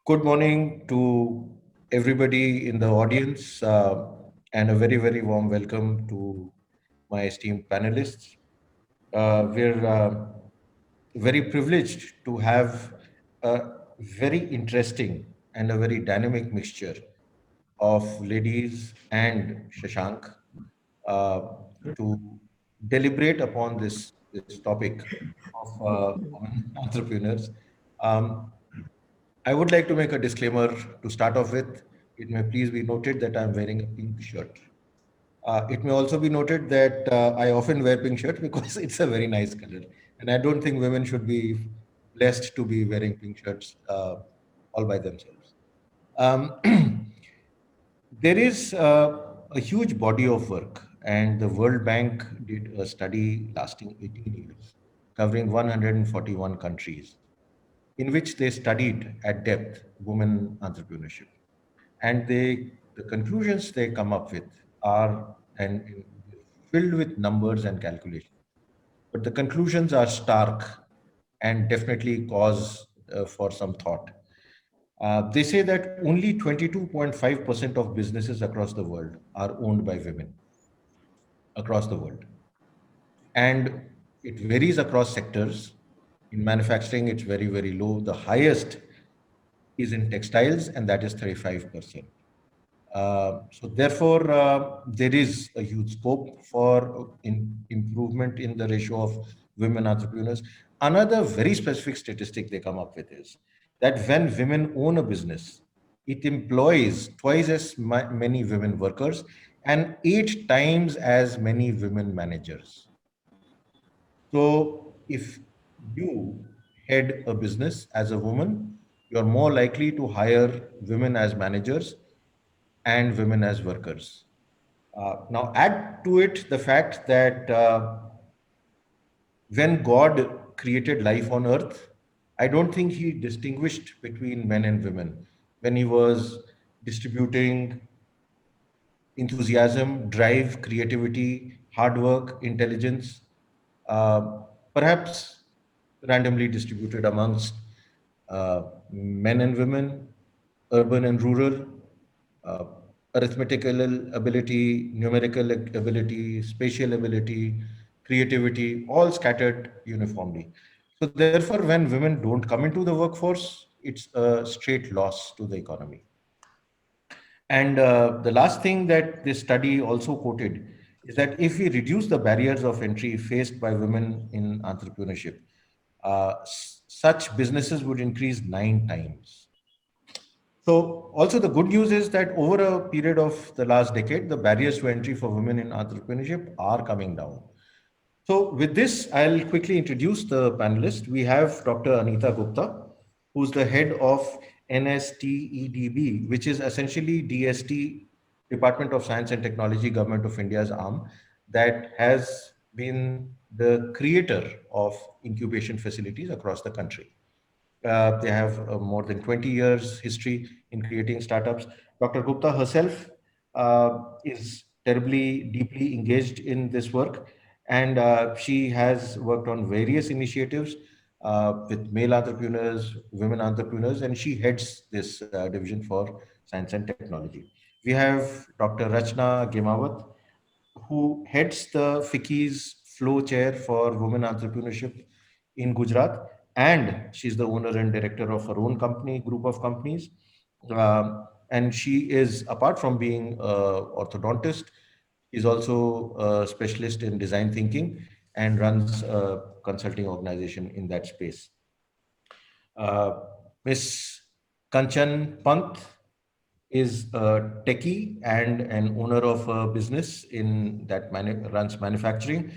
Good morning to everybody in the audience, and a very, very warm welcome to my esteemed panelists. We're very privileged to have a very interesting and a very dynamic mixture of ladies and Shashank uh, to deliberate upon this topic of women entrepreneurs. Um, I would like to make a disclaimer to start off with. It may please be noted that I'm wearing a pink shirt. It may also be noted that I often wear pink shirts because it's a very nice color. And I don't think women should be blessed to be wearing pink shirts all by themselves. Um, there is a huge body of work, and the World Bank did a study lasting 18 years, covering 141 countries, in which they studied at depth women entrepreneurship. And the conclusions they come up with are and filled with numbers and calculations. But the conclusions are stark and definitely cause for some thought. They say that only 22.5% of businesses across the world are owned by women across the world. And it varies across sectors. In manufacturing, it's very, very low. The highest is in textiles, and that is 35%. So therefore, there is a huge scope for improvement in the ratio of women entrepreneurs. Another very specific statistic they come up with is that when women own a business, it employs twice as many women workers and 8 times as many women managers. So if you head a business as a woman, you're more likely to hire women as managers and women as workers. Now, add to it the fact that when God created life on earth, I don't think he distinguished between men and women when he was distributing enthusiasm, drive, creativity, hard work, intelligence, uh, perhaps randomly distributed amongst men and women, urban and rural, uh, arithmetical ability, numerical ability, spatial ability, creativity, all scattered uniformly. So, therefore, when women don't come into the workforce, it's a straight loss to the economy. And the last thing that this study also quoted is that if we reduce the barriers of entry faced by women in entrepreneurship, such businesses would increase 9 times. So, also the good news is that over a period of the last decade, the barriers to entry for women in entrepreneurship are coming down. So, with this, I'll quickly introduce the panelists. We have Dr. Anita Gupta, who's the head of NSTEDB, which is essentially DST, Department of Science and Technology, Government of India's arm, that has been the creator of incubation facilities across the country. They have more than 20 years history in creating startups. Dr. Gupta herself is terribly deeply engaged in this work, and she has worked on various initiatives with male entrepreneurs, women entrepreneurs, and she heads this division for science and technology. We have Dr. Rachana Gemawat, who heads the FICCI's flow chair for women entrepreneurship in Gujarat. And she's the owner and director of her own company, group of companies. And she is, apart from being an orthodontist, is also a specialist in design thinking and runs a consulting organization in that space. Uh, Miss Kanchan Pant is a techie and an owner of a business in that runs manufacturing,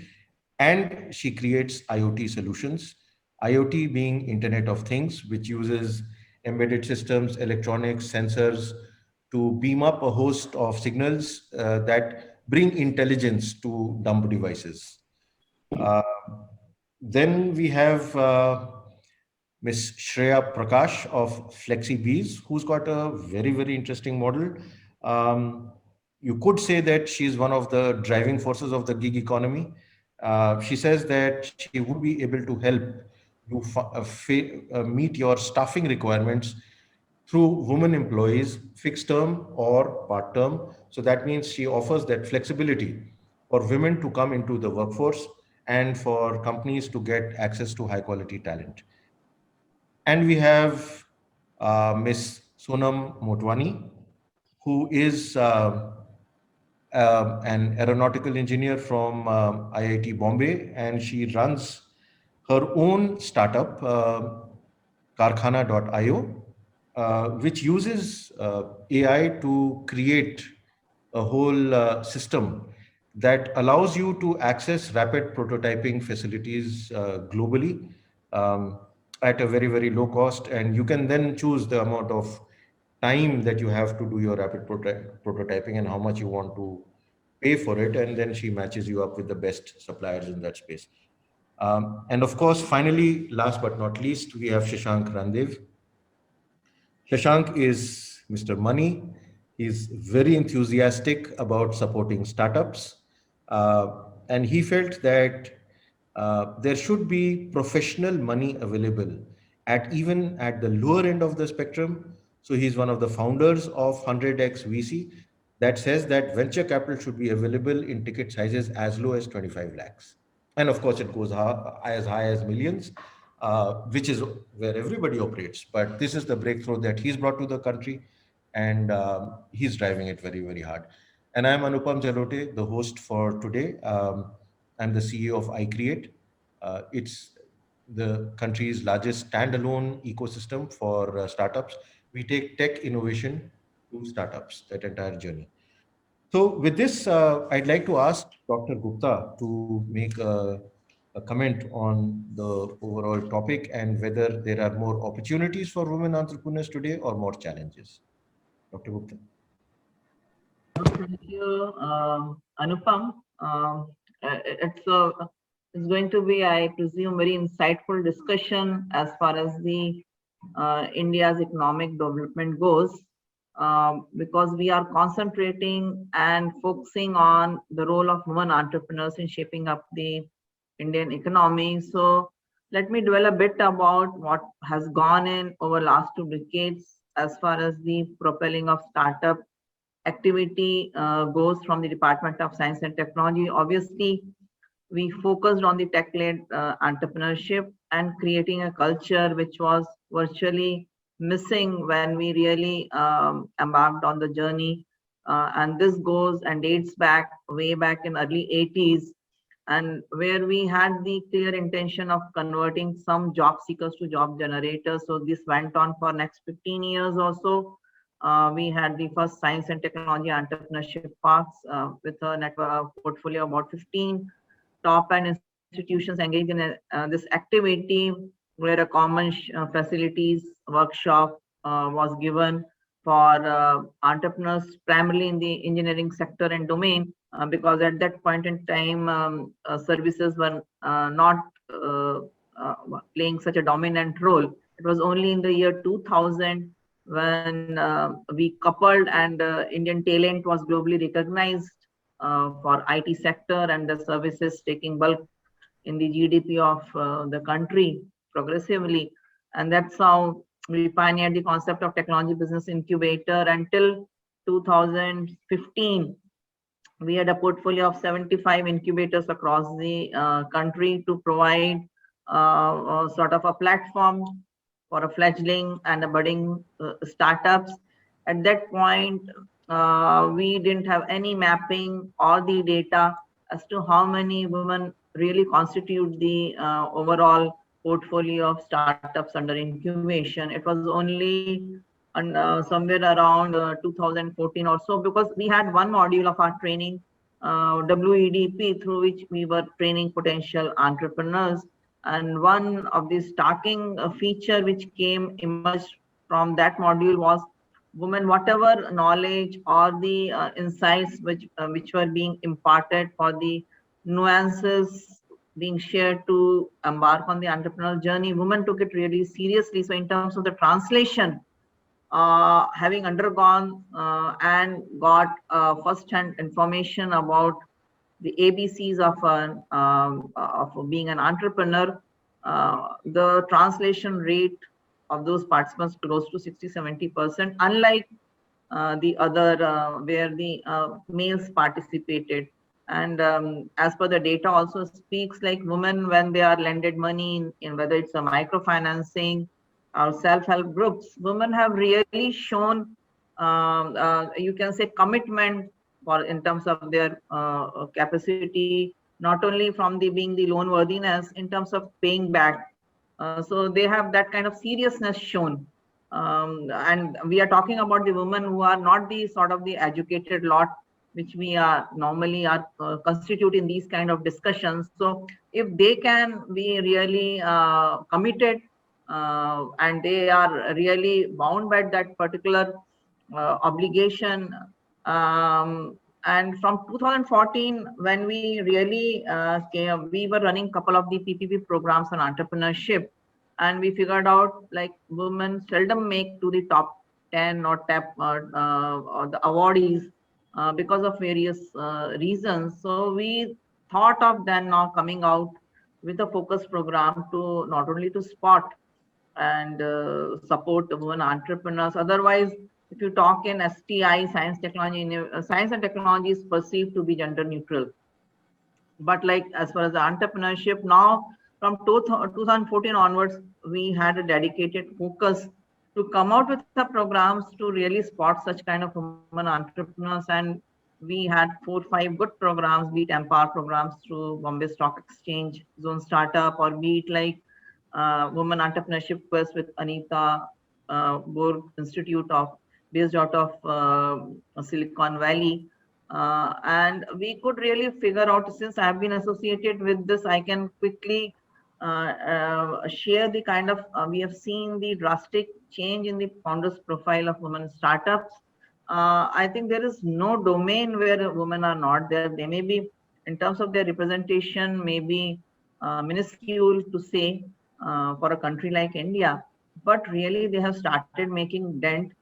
and she creates IoT solutions. IoT being Internet of Things, which uses embedded systems, electronics, sensors to beam up a host of signals that bring intelligence to dumb devices. Uh, then we have Miss Shreya Prakash of FlexiBees, who's got a very, very interesting model. Um, you could say that she's one of the driving forces of the gig economy. She says that she would be able to help you meet your staffing requirements through women employees, fixed term or part term. So that means she offers that flexibility for women to come into the workforce and for companies to get access to high quality talent. And we have Miss Sonam Motwani, who is an aeronautical engineer from IIT Bombay, and she runs her own startup, Karkhana.io, which uses AI to create a whole system that allows you to access rapid prototyping facilities globally at a very, very low cost. And you can then choose the amount of time that you have to do your rapid prototyping and how much you want to pay for it. And then she matches you up with the best suppliers in that space. And of course, finally, last but not least, we have Shashank Randev. Shashank is Mr. Money. He's very enthusiastic about supporting startups. And he felt that there should be professional money available at even at the lower end of the spectrum. So he's one of the founders of 100x VC that says that venture capital should be available in ticket sizes as low as 25 lakhs. And of course, it goes as high as millions, which is where everybody operates. But this is the breakthrough that he's brought to the country, and he's driving it very, very hard. And I'm Anupam Jalote, the host for today. I'm the CEO of iCreate. It's the country's largest standalone ecosystem for startups. We take tech innovation to startups, that entire journey. So with this, I'd like to ask Dr. Gupta to make a comment on the overall topic and whether there are more opportunities for women entrepreneurs today or more challenges. Dr. Gupta. Thank you, Anupam. It's going to be, I presume, very insightful discussion as far as the India's economic development goes, because we are concentrating and focusing on the role of women entrepreneurs in shaping up the Indian economy. So let me dwell a bit about what has gone in over last 2 decades as far as the propelling of startup activity goes from the Department of Science and Technology. Obviously, we focused on the tech-led entrepreneurship and creating a culture which was virtually missing when we really embarked on the journey. And this goes and dates back way back in early 80s, and where we had the clear intention of converting some job seekers to job generators. So this went on for next 15 years or so. We had the first science and technology entrepreneurship parks with a network portfolio of about 15 top and institutions engaged in this activity, where a common facilities workshop was given for entrepreneurs primarily in the engineering sector and domain, because at that point in time services were not playing such a dominant role. It was only in the year 2000 when we coupled and Indian talent was globally recognized for IT sector and the services taking bulk in the GDP of the country progressively. And that's how we pioneered the concept of technology business incubator. Until 2015, we had a portfolio of 75 incubators across the country to provide sort of a platform for a fledgling and a budding startups. At that point, we didn't have any mapping or the data as to how many women really constitute the overall portfolio of startups under incubation. It was only somewhere around 2014 or so, because we had one module of our training, WEDP, through which we were training potential entrepreneurs. And one of the starting feature which emerged from that module was women, whatever knowledge or the insights which were being imparted for the nuances being shared to embark on the entrepreneurial journey, women took it really seriously. So in terms of the translation, having undergone and got first-hand information about the ABCs of being an entrepreneur, the translation rate of those participants close to 60-70%, unlike the other where the males participated. And as per the data also speaks, like women, when they are lended money in whether it's a microfinancing or self-help groups, women have really shown you can say commitment for in terms of their capacity, not only from the being the loan worthiness in terms of paying back. So they have that kind of seriousness shown. And we are talking about the women who are not the sort of the educated lot which we are normally are constitute in these kind of discussions. So if they can be really committed and they are really bound by that particular obligation. And from 2014, when we really we were running a couple of the PPP programs on entrepreneurship, and we figured out like women seldom make to the top 10 or or the awardees because of various reasons. So we thought of then now coming out with a focus program to not only to spot and support women entrepreneurs. Otherwise, if you talk in STI, science and technology is perceived to be gender neutral. But like as far as the entrepreneurship now, from 2014 onwards, we had a dedicated focus to come out with the programs to really spot such kind of women entrepreneurs. And we had 4-5 good programs, be it Empower programs through Bombay Stock Exchange, Zone Startup, or be it like Women Entrepreneurship Quest with Anita, Borg Institute of based out of Silicon Valley. And we could really figure out, since I have been associated with this, I can quickly share the kind of, we have seen the drastic change in the founders profile of women startups. I think there is no domain where women are not there. They may be, in terms of their representation, maybe minuscule to say for a country like India, but really they have started making dent.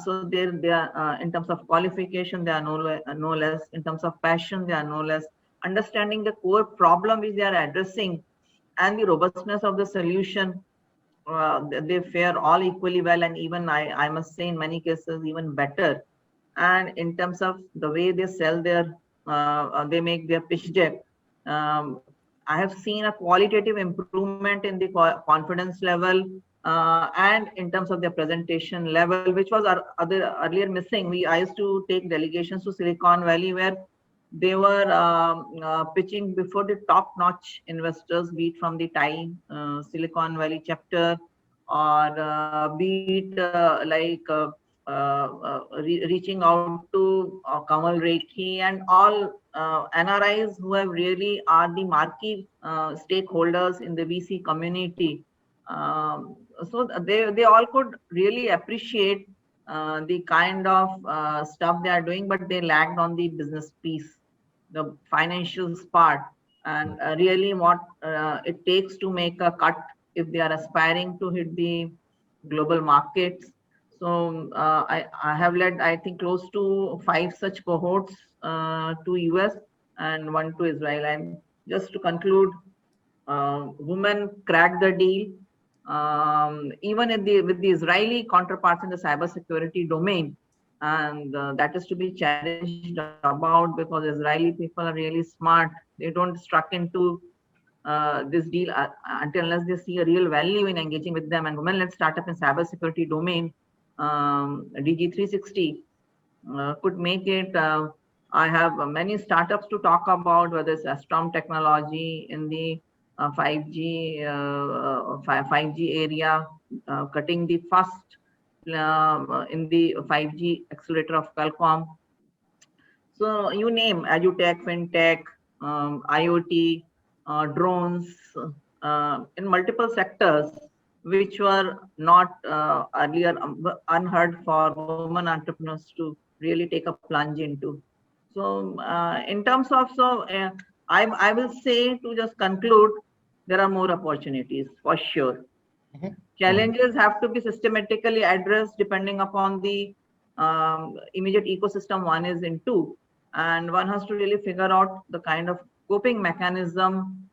So they are in terms of qualification, they are no less. In terms of passion, they are no less. Understanding the core problem which they are addressing and the robustness of the solution, they fare all equally well, and even I must say in many cases even better. And in terms of the way they sell their, they make their pitch deck, I have seen a qualitative improvement in the confidence level and in terms of their presentation level, which was earlier missing. I used to take delegations to Silicon Valley where they were pitching before the top-notch investors, be it from the Silicon Valley chapter, or be it reaching out to Kamal Rekhi and all NRIs who have really are the marquee stakeholders in the VC community. So they all could really appreciate the kind of stuff they are doing, but they lagged on the business piece, the financials part, and really what it takes to make a cut if they are aspiring to hit the global markets. So I have led, I think, close to 5 such cohorts to US and 1 to Israel. And just to conclude, women cracked the deal. Even with the Israeli counterparts in the cybersecurity domain, and that is to be challenged about, because Israeli people are really smart. They don't struck into this deal until unless they see a real value in engaging with them. And women-led startup in cybersecurity domain, DG360, could make it. I have many startups to talk about, whether it's Astrom technology in the 5G area, cutting the first in the 5G accelerator of Qualcomm. So you name edutech, fintech, IoT, drones, in multiple sectors which were not earlier unheard for women entrepreneurs to really take a plunge into. So in terms of, I will say, to just conclude, there are more opportunities for sure. Challenges have to be systematically addressed depending upon the immediate ecosystem one is into, and one has to really figure out the kind of coping mechanism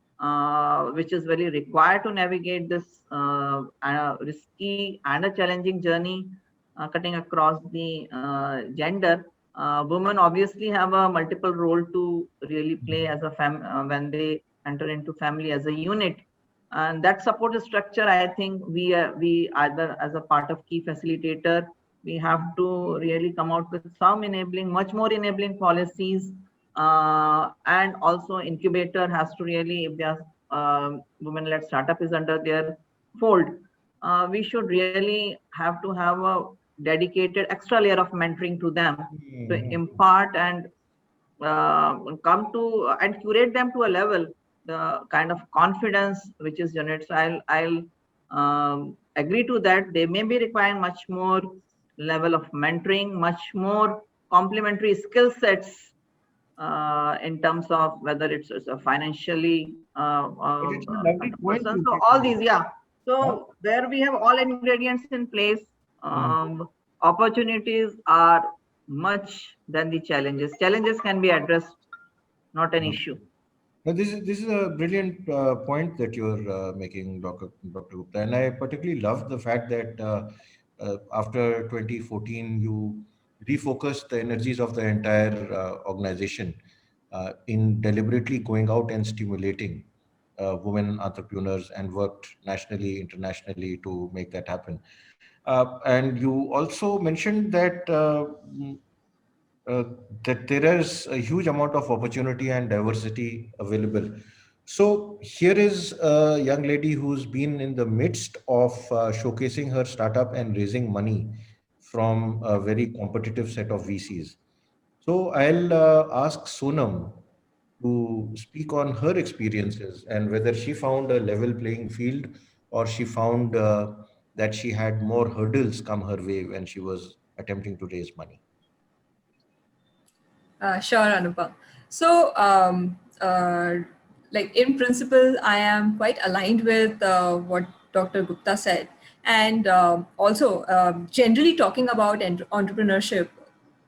which is very required to navigate this risky and a challenging journey cutting across the gender. Women obviously have a multiple role to really play as a when they enter into family as a unit, and that support structure, I think we either as a part of key facilitator, we have to really come out with some enabling, much more enabling policies, and also incubator has to really, if their women-led startup is under their fold, we should really have to have a dedicated extra layer of mentoring to them to impart and come to and curate them to a level, the kind of confidence which is generated. So I'll agree to that. They may be requiring much more level of mentoring, much more complementary skill sets in terms of whether it's a financially But it's a kind lovely of point person. you So made. all these, yeah. Huh? So there we have all ingredients in place. Mm. Opportunities are much than the challenges. Challenges can be addressed, not an Mm. issue. Now, this is a brilliant point that you're making, Dr. Gupta, and I particularly love the fact that after 2014 you refocused the energies of the entire organization in deliberately going out and stimulating women entrepreneurs and worked nationally, internationally to make that happen. And you also mentioned uh, that there is a huge amount of opportunity and diversity available. So here is a young lady who's been in the midst of showcasing her startup and raising money from a very competitive set of VCs. So I'll ask Sonam to speak on her experiences and whether she found a level playing field or she found that she had more hurdles come her way when she was attempting to raise money. Sure, Anupam. So, like in principle, I am quite aligned with what Dr. Gupta said, and also generally talking about entrepreneurship.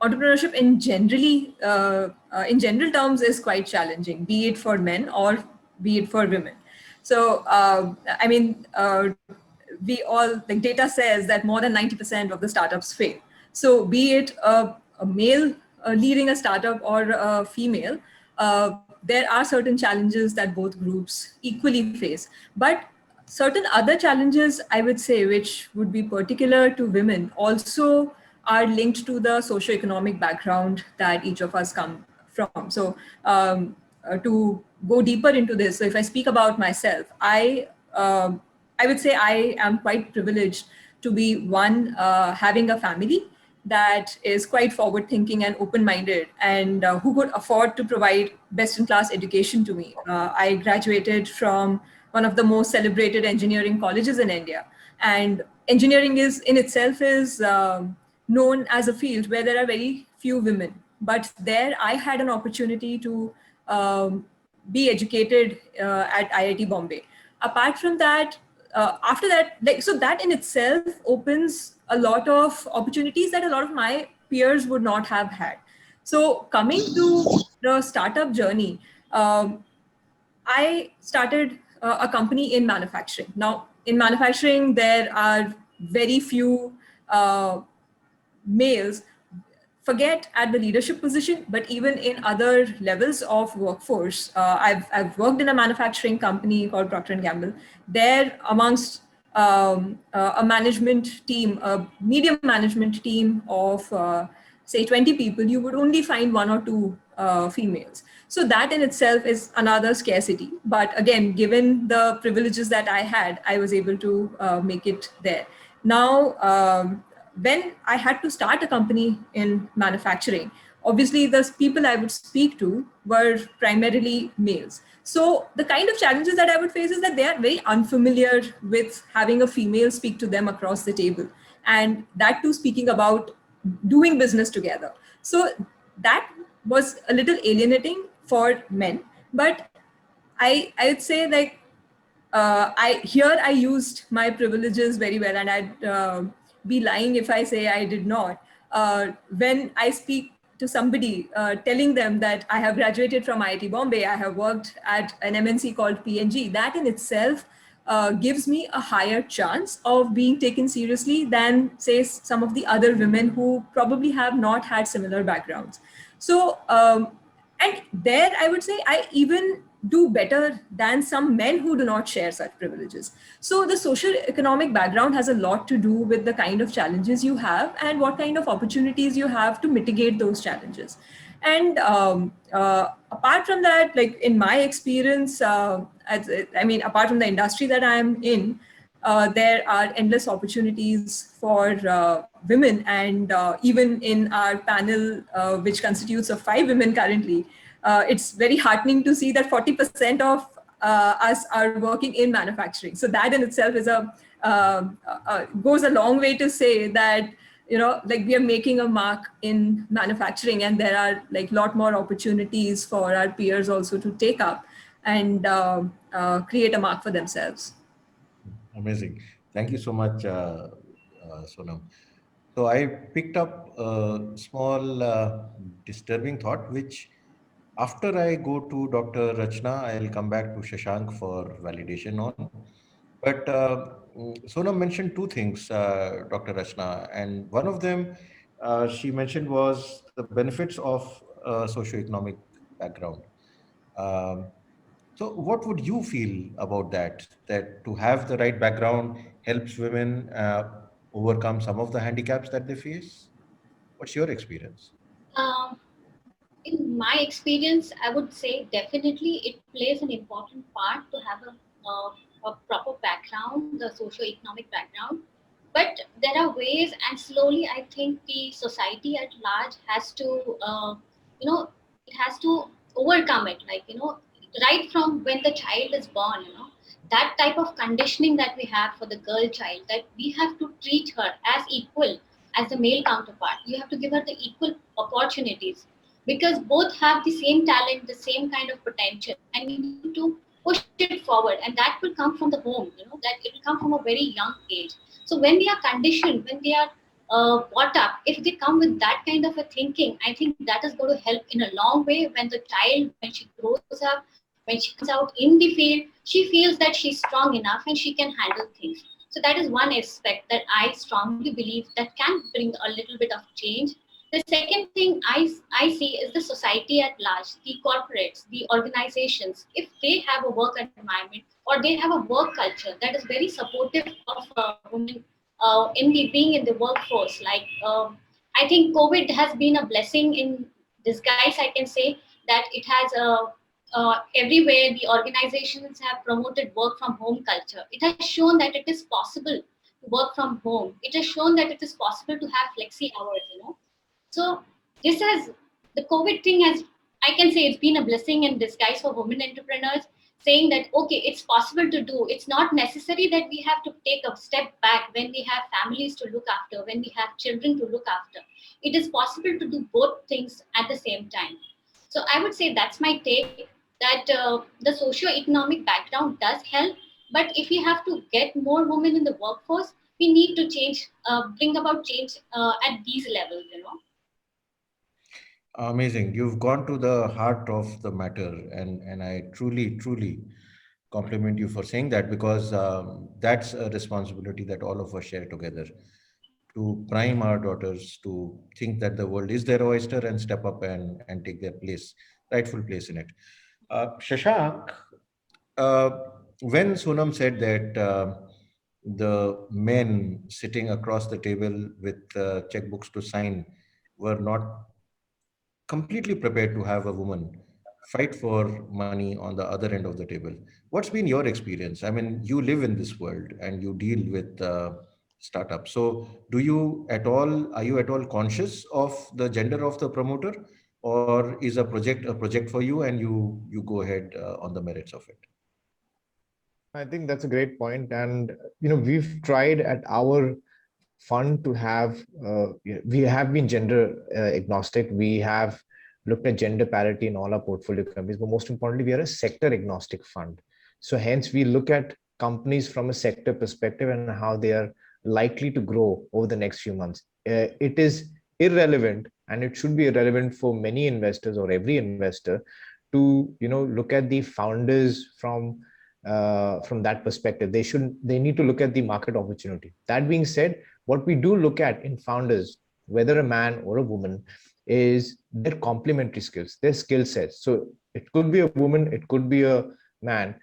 Entrepreneurship in general terms, is quite challenging, be it for men or be it for women. So, I mean, we all, like, data says that more than 90% of the startups fail. So be it a male leading a startup or a female, there are certain challenges that both groups equally face. But certain other challenges, I would say, which would be particular to women, also are linked to the socioeconomic background that each of us come from. So to go deeper into this, so if I speak about myself, I would say I am quite privileged to be one, having a family that is quite forward thinking and open minded, and who could afford to provide best in class education to me. I graduated from one of the most celebrated engineering colleges in India, and engineering is in itself is known as a field where there are very few women. But there I had an opportunity to be educated at IIT Bombay. Apart from that, after that, like, so that in itself opens a lot of opportunities that a lot of my peers would not have had. So coming to the startup journey, I started a company in manufacturing. Now, in manufacturing, there are very few males, forget at the leadership position, but even in other levels of workforce. I've worked in a manufacturing company called Procter and Gamble. There, amongst a management team, a medium management team of say 20 people, you would only find one or two females. So that in itself is another scarcity. But again, given the privileges that I had, I was able to make it there. Now, when I had to start a company in manufacturing, obviously the people I would speak to were primarily males. So the kind of challenges that I would face is that they are very unfamiliar with having a female speak to them across the table. And that too, speaking about doing business together. So that was a little alienating for men. But I would say, like, I used my privileges very well, and I'd be lying if I say I did not. When I speak to somebody, telling them that I have graduated from IIT Bombay, I have worked at an MNC called PNG, that in itself gives me a higher chance of being taken seriously than, say, some of the other women who probably have not had similar backgrounds. So, and there I would say I even do better than some men who do not share such privileges. So the social economic background has a lot to do with the kind of challenges you have and what kind of opportunities you have to mitigate those challenges. And apart from that, like in my experience, I mean, apart from the industry that I'm in, there are endless opportunities for women. And even in our panel, which constitutes of 5 women currently, it's very heartening to see that 40% of us are working in manufacturing. So that in itself is goes a long way to say that, like we are making a mark in manufacturing, and there are like a lot more opportunities for our peers also to take up and create a mark for themselves. Amazing. Thank you so much, Sonam. So I picked up a small disturbing thought, which after I go to Dr. Rachana, I'll come back to Shashank for validation on. But Sonam mentioned two things, Dr. Rachana, and one of them she mentioned was the benefits of socioeconomic background. Um, so, what would you feel about that? That to have the right background helps women overcome some of the handicaps that they face? What's your experience? Um, in my experience, I would say definitely it plays an important part to have a proper background, the socio-economic background. But there are ways, and slowly, I think the society at large has to, it has to overcome it. Like, right from when the child is born, that type of conditioning that we have for the girl child, that we have to treat her as equal as the male counterpart. You have to give her the equal opportunities because both have the same talent, the same kind of potential, and we need to push it forward. And that will come from the home, that it will come from a very young age. So when we are conditioned, when they are brought up, if they come with that kind of a thinking, I think that is going to help in a long way when the child, when she grows up, when she comes out in the field, she feels that she's strong enough and she can handle things. So that is one aspect that I strongly believe that can bring a little bit of change. The second thing I see is the society at large, the corporates, the organizations, if they have a work environment or they have a work culture that is very supportive of women in the being in the workforce. Like I think COVID has been a blessing in disguise. I can say that it has everywhere the organizations have promoted work from home culture. It has shown that it is possible to work from home. It has shown that it is possible to have flexi hours. So this has the COVID thing has, I can say, it's been a blessing in disguise for women entrepreneurs, saying that okay, it's possible to do. It's not necessary that we have to take a step back when we have families to look after, when we have children to look after. It is possible to do both things at the same time. So I would say that's my take, that the socio-economic background does help, but if we have to get more women in the workforce, we need to change, bring about change at these levels. Amazing. You've gone to the heart of the matter, and I truly, truly compliment you for saying that because that's a responsibility that all of us share together to prime our daughters to think that the world is their oyster and step up and take their place, rightful place in it. Shashank, uh, when Sonam said that the men sitting across the table with checkbooks to sign were not completely prepared to have a woman fight for money on the other end of the table. What's been your experience? I mean, you live in this world and you deal with startups. So, are you at all conscious of the gender of the promoter, or is a project for you and you go ahead on the merits of it? I think that's a great point, and we've tried at our fund to have we have been gender agnostic. We have looked at gender parity in all our portfolio companies, but most importantly, we are a sector agnostic fund. So hence, we look at companies from a sector perspective and how they are likely to grow over the next few months. It is irrelevant, and it should be irrelevant for many investors or every investor to look at the founders from that perspective. They need to look at the market opportunity. That being said, what we do look at in founders, whether a man or a woman, is their complementary skills, their skill sets. So it could be a woman, it could be a man.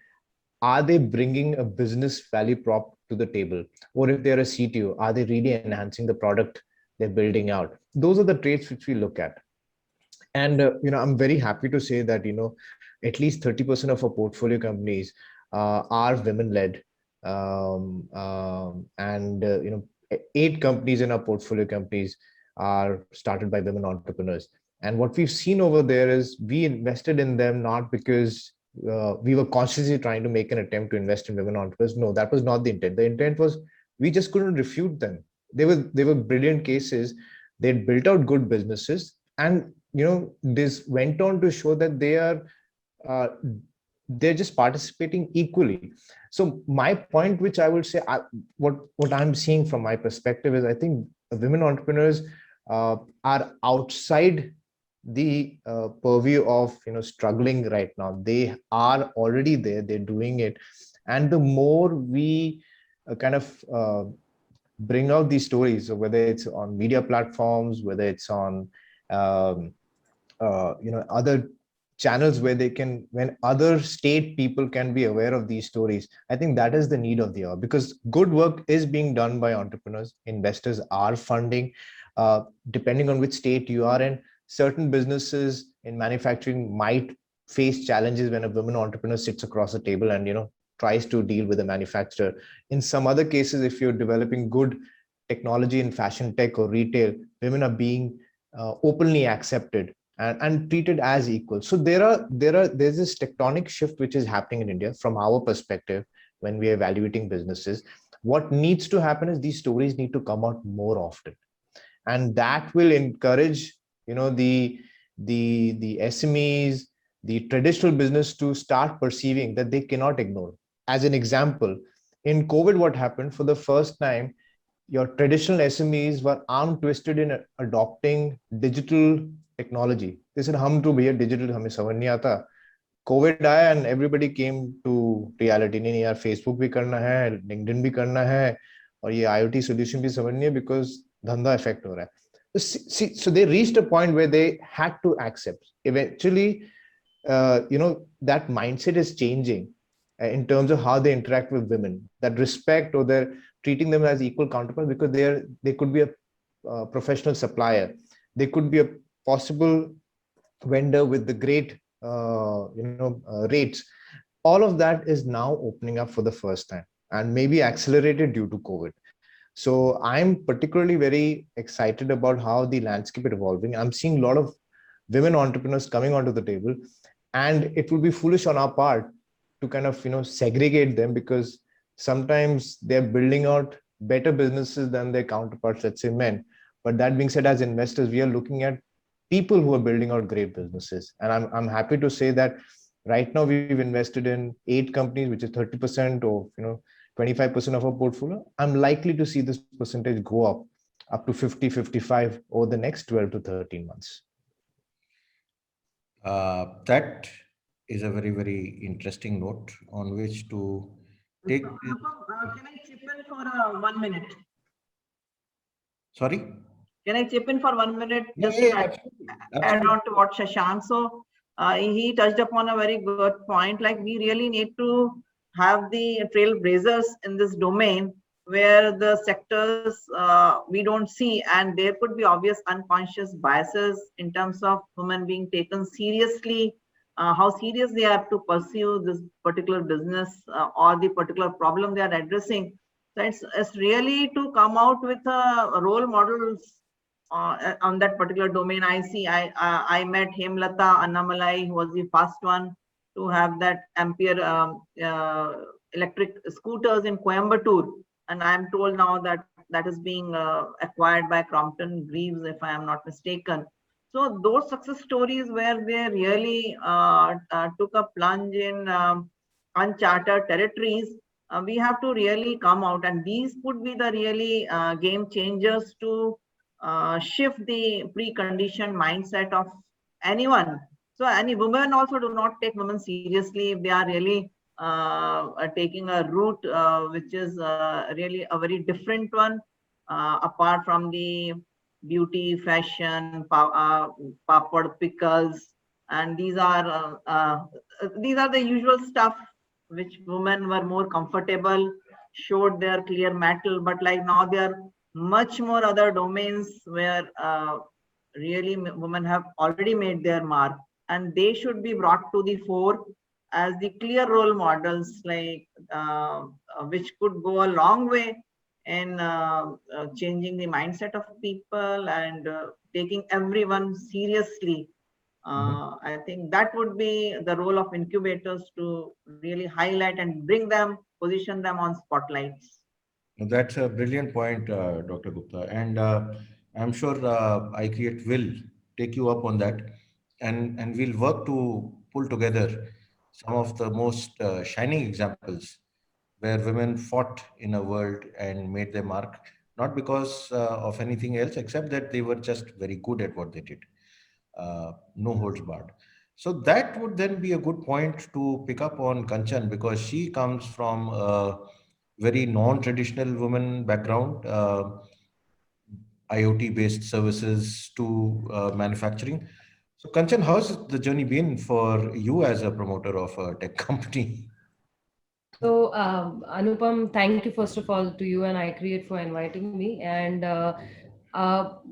Are they bringing a business value prop to the table? Or if they're a CTO, are they really enhancing the product they're building out? Those are the traits which we look at. And I'm very happy to say that at least 30% of our portfolio companies are women led, and 8 companies in our portfolio companies are started by women entrepreneurs. And what we've seen over there is we invested in them not because we were consciously trying to make an attempt to invest in women entrepreneurs. No, that was not the intent. The intent was we just couldn't refute them. They were brilliant cases. They'd built out good businesses, and this went on to show that uh, they're just participating equally. So my point, which I would say, what I'm seeing from my perspective is, I think women entrepreneurs are outside the purview of struggling right now. They are already there. They're doing it, and the more we kind of bring out these stories, so whether it's on media platforms, whether it's on um, other channels where when other state people can be aware of these stories, I think that is the need of the hour, because good work is being done by entrepreneurs. Investors are funding, depending on which state you are in. Certain businesses in manufacturing might face challenges when a woman entrepreneur sits across the table and tries to deal with a manufacturer. In some other cases, if you're developing good technology in fashion tech or retail, women are being openly accepted and treated as equal. So there's this tectonic shift which is happening in India from our perspective when we are evaluating businesses. What needs to happen is these stories need to come out more often, and that will encourage the SMEs, the traditional business, to start perceiving that they cannot ignore. As an example, in COVID, what happened? For the first time, your traditional SMEs were arm twisted in adopting digital technology. They said, "Hum to bhaiya digital hame samajh nahi aata." COVID आया and everybody came to reality. नहीं यार, Facebook भी करना है, LinkedIn भी करना है, और ये IoT solution भी समझनी है because धंधा affect हो रहा है. So they reached a point where they had to accept. Eventually, that mindset is changing in terms of how they interact with women. That respect, or they're treating them as equal counterparts, because they could be a professional supplier. They could be a possible vendor with the great rates. All of that is now opening up for the first time, and maybe accelerated due to COVID. So I'm particularly very excited about how the landscape is evolving. I'm seeing a lot of women entrepreneurs coming onto the table, and it would be foolish on our part to kind of segregate them, because sometimes they're building out better businesses than their counterparts, let's say men. But that being said, as investors, we are looking at people who are building out great businesses, and I'm happy to say that right now we've invested in 8 companies, which is 30% of 25% of our portfolio. I'm likely to see this percentage go up to 50, 55 over the next 12 to 13 months. That is a very, very interesting note on which to take. Anupam, can I chip in for 1 minute? Sorry? Can I chip in for 1 minute? Just Yeah, to absolutely. add on to what Shashank. So he touched upon a very good point. Like, we really need to have the trailblazers in this domain, where the sectors we don't see, and there could be obvious unconscious biases in terms of women being taken seriously, how serious they are to pursue this particular business or the particular problem they are addressing. So it's really to come out with role models on that particular domain. I met Hemlata Annamalai, who was the first one to have that Ampere electric scooters in Coimbatore, and I'm told now that that is being acquired by Crompton Greaves, if I am not mistaken. So those success stories where they really took a plunge in uncharted territories, we have to really come out, and these would be the really game changers to shift the preconditioned mindset of anyone. So any women also do not take women seriously if they are really taking a route which is really a very different one, apart from the beauty, fashion, papad, pickles, and these are the usual stuff which women were more comfortable, showed their clear metal, but like now they are much more other domains where really women have already made their mark, and they should be brought to the fore as the clear role models, like which could go a long way in changing the mindset of people and taking everyone seriously. I think that would be the role of incubators, to really highlight and bring them, position them on spotlights. That's a brilliant point, Dr. Gupta. And I'm sure iCreate will take you up on that, and we'll work to pull together some of the most shining examples where women fought in a world and made their mark, not because of anything else, except that they were just very good at what they did. No holds barred. So that would then be a good point to pick up on Kanchan, because she comes from a very non-traditional woman background, IoT-based services to manufacturing. So Kanchan, how's the journey been for you as a promoter of a tech company? So, Anupam, thank you first of all to you and iCreate for inviting me. And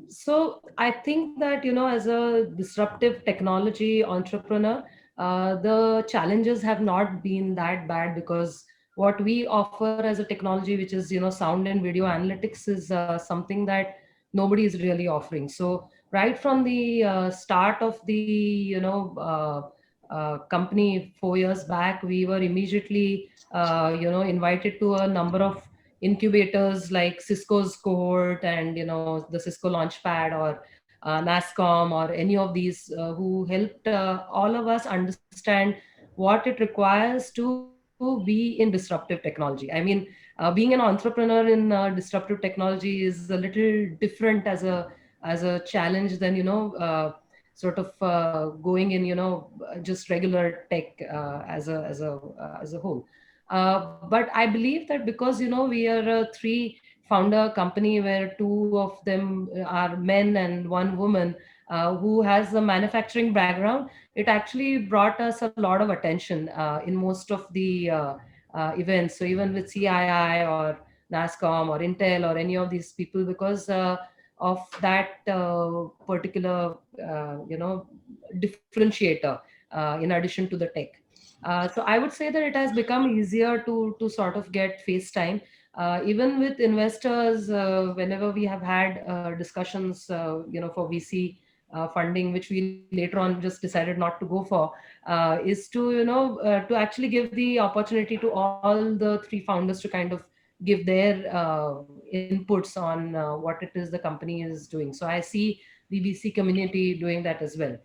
so, I think that, as a disruptive technology entrepreneur, the challenges have not been that bad, because what we offer as a technology, which is, sound and video analytics, is something that nobody is really offering. So, right from the start of the, company 4 years back, we were immediately invited to a number of incubators like Cisco's cohort, and the Cisco Launchpad, or NASCOM, or any of these, who helped all of us understand what it requires to be in disruptive technology. I mean, being an entrepreneur in disruptive technology is a little different as a challenge than sort of going in just regular tech as a whole. But I believe that because we are a three founder company where two of them are men and one woman who has a manufacturing background, it actually brought us a lot of attention in most of the events. So even with CII or NASCOM or Intel or any of these people, because of that particular differentiator in addition to the tech. So I would say that it has become easier to sort of get face time. Even with investors, whenever we have had discussions, for VC funding, which we later on just decided not to go for, is to actually give the opportunity to all the three founders to kind of give their inputs on what it is the company is doing. So I see the VC community doing that as well.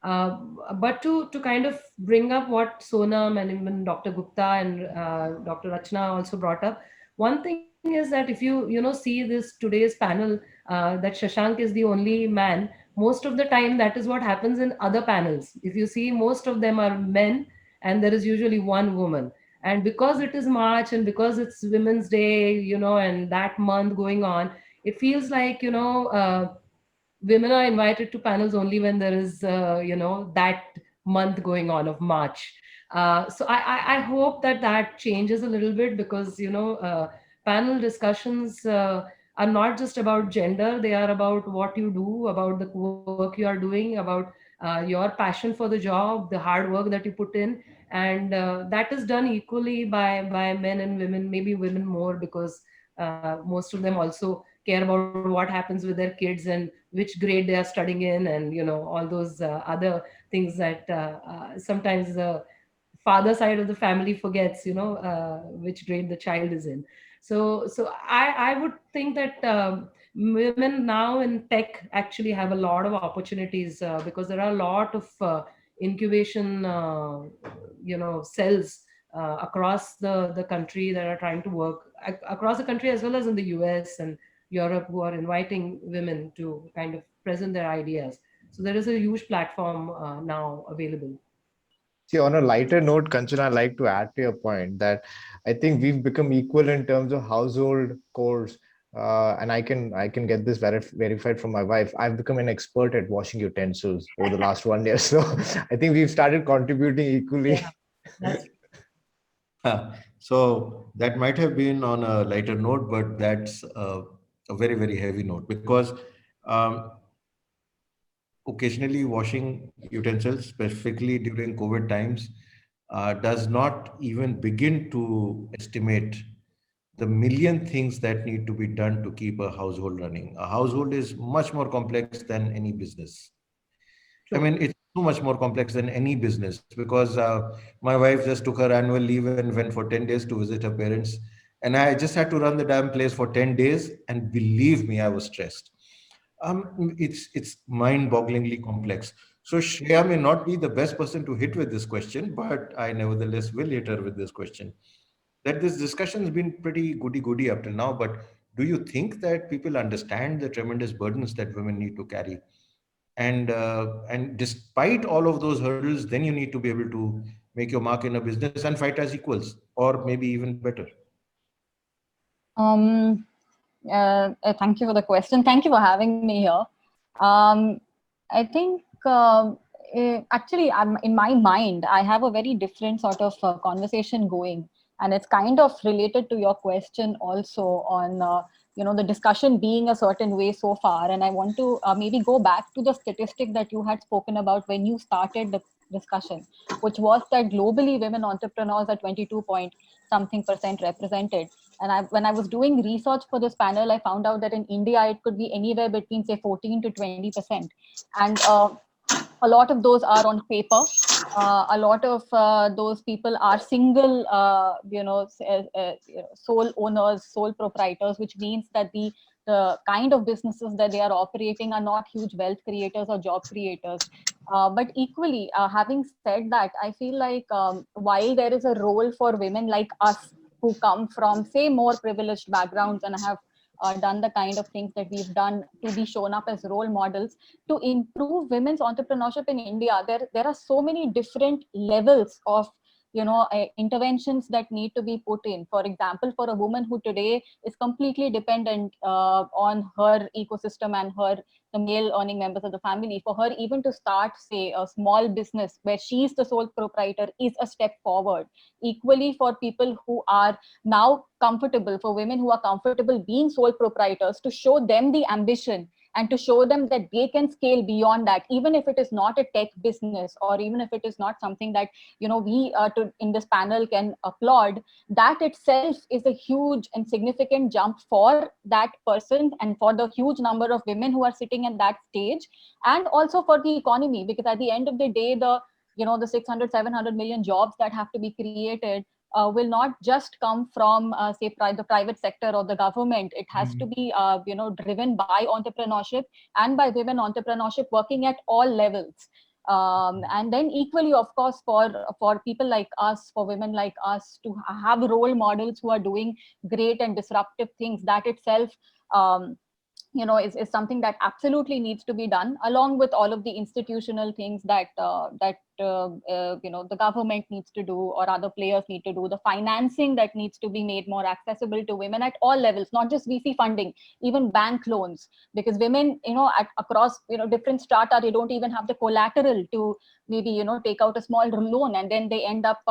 Uh, but to kind of bring up what Sonam and even Dr. Gupta and Dr. Rachana also brought up, one thing is that if you see this today's panel, that Shashank is the only man. Most of the time, that is what happens in other panels. If you see, most of them are men, and there is usually one woman. And because it is March, and because it's Women's Day, and that month going on, it feels like women are invited to panels only when there is that month going on of March. So I hope that that changes a little bit, because panel discussions are not just about gender. They are about what you do, about the work you are doing, about your passion for the job, the hard work that you put in. And that is done equally by men and women, maybe women more, because most of them also care about what happens with their kids and which grade they are studying in, and all those other things that sometimes the father side of the family forgets, which grade the child is in. So I would think that women now in tech actually have a lot of opportunities, because there are a lot of incubation cells across the country that are trying to work across the country, as well as in the US and Europe who are inviting women to kind of present their ideas. So there is a huge platform now available. See, on a lighter note, Kanchan, I'd like to add to your point that I think we've become equal in terms of household chores. And I can get this verified from my wife. I've become an expert at washing utensils over the last 1 year. So I think we've started contributing equally. Yeah, that's So that might have been on a lighter note, but that's a very, very heavy note because um, occasionally washing utensils, specifically during COVID times, does not even begin to estimate the million things that need to be done to keep a household running. A household is much more complex than any business. I true. mean, it's so much more complex than any business because my wife just took her annual leave and went for 10 days to visit her parents. And I just had to run the damn place for 10 days. And believe me, I was stressed. It's mind-bogglingly complex. So Shreya may not be the best person to hit with this question, but I nevertheless will hit her with this question. That this discussion has been pretty goody-goody up till now, but do you think that people understand the tremendous burdens that women need to carry? And despite all of those hurdles, then you need to be able to make your mark in a business and fight as equals, or maybe even better. Um, Thank you for the question. Thank you for having me here. Um, I think actually, in my mind, I have a very different sort of conversation going, and it's kind of related to your question also on the discussion being a certain way so far. And I want to maybe go back to the statistic that you had spoken about when you started the discussion, which was that globally women entrepreneurs are 22 point something percent represented. And when I was doing research for this panel, I found out that in India, it could be anywhere between, say, 14 to 20%. And a lot of those are on paper. A lot of those people are single, sole owners, sole proprietors, which means that the kind of businesses that they are operating are not huge wealth creators or job creators. But equally, having said that, I feel like while there is a role for women like us who come from, say, more privileged backgrounds and have done the kind of things that we've done to be shown up as role models to improve women's entrepreneurship in India, there are so many different levels of interventions that need to be put in. For example, for a woman who today is completely dependent on her ecosystem and the male earning members of the family, for her even to start, say, a small business where she's the sole proprietor is a step forward. Equally, for people who are now comfortable, for women who are comfortable being sole proprietors, to show them the ambition and to show them that they can scale beyond that, even if it is not a tech business, or even if it is not something that we in this panel can applaud. That itself is a huge and significant jump for that person and for the huge number of women who are sitting at that stage, and also for the economy, because at the end of the day, the 600-700 million jobs that have to be created will not just come from, say, the private sector or the government. It has to be, driven by entrepreneurship and by women entrepreneurship working at all levels. And then equally, of course, for people like us, for women like us, to have role models who are doing great and disruptive things, that itself is something that absolutely needs to be done, along with all of the institutional things that the government needs to do or other players need to do, the financing that needs to be made more accessible to women at all levels, not just VC funding, even bank loans, because women, across, different strata, they don't even have the collateral to maybe, take out a small loan, and then they end up,